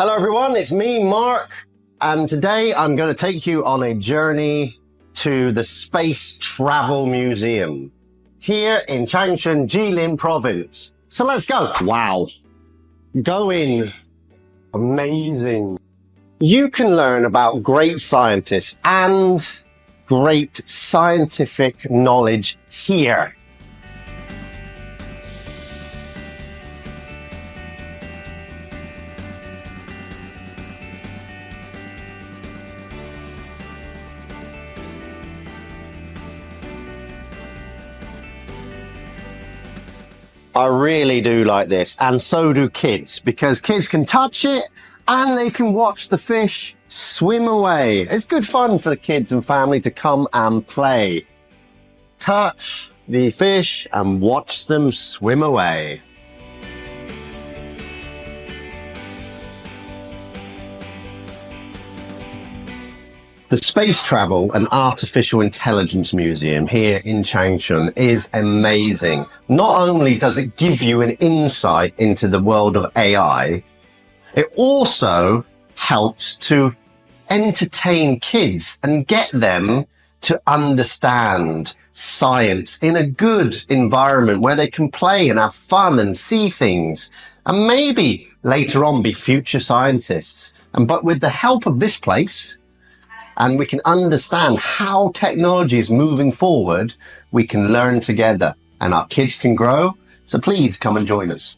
Hello everyone, it's me, Mark, and today I'm going to take you on a journey to the Space Travel Museum here in Changshan, Jilin province. So let's go. Wow. Go in. Amazing. You can learn about great scientists and great scientific knowledge here. I really do like this, and so do kids, because kids can touch it and they can watch the fish swim away. It's good fun for the kids and family to come and play. Touch the fish and watch them swim away. The Space Travel and Artificial Intelligence Museum here in Changshan is amazing. Not only does it give you an insight into the world of AI, it also helps to entertain kids and get them to understand science in a good environment where they can play and have fun and see things and maybe later on be future scientists. But with the help of this place, and we can understand how technology is moving forward, we can learn together and our kids can grow. So please come and join us.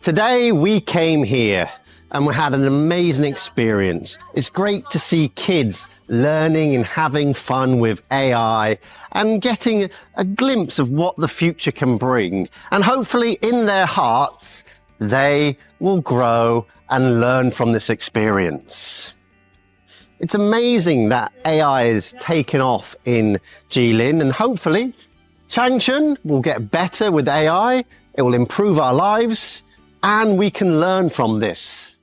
Today we came here and we had an amazing experience. It's great to see kids learning and having fun with AI and getting a glimpse of what the future can bring. And hopefully in their hearts, they will grow and learn from this experience. It's amazing that AI is taken off in Jilin, and hopefully Changshan will get better with AI. It will improve our lives and we can learn from this.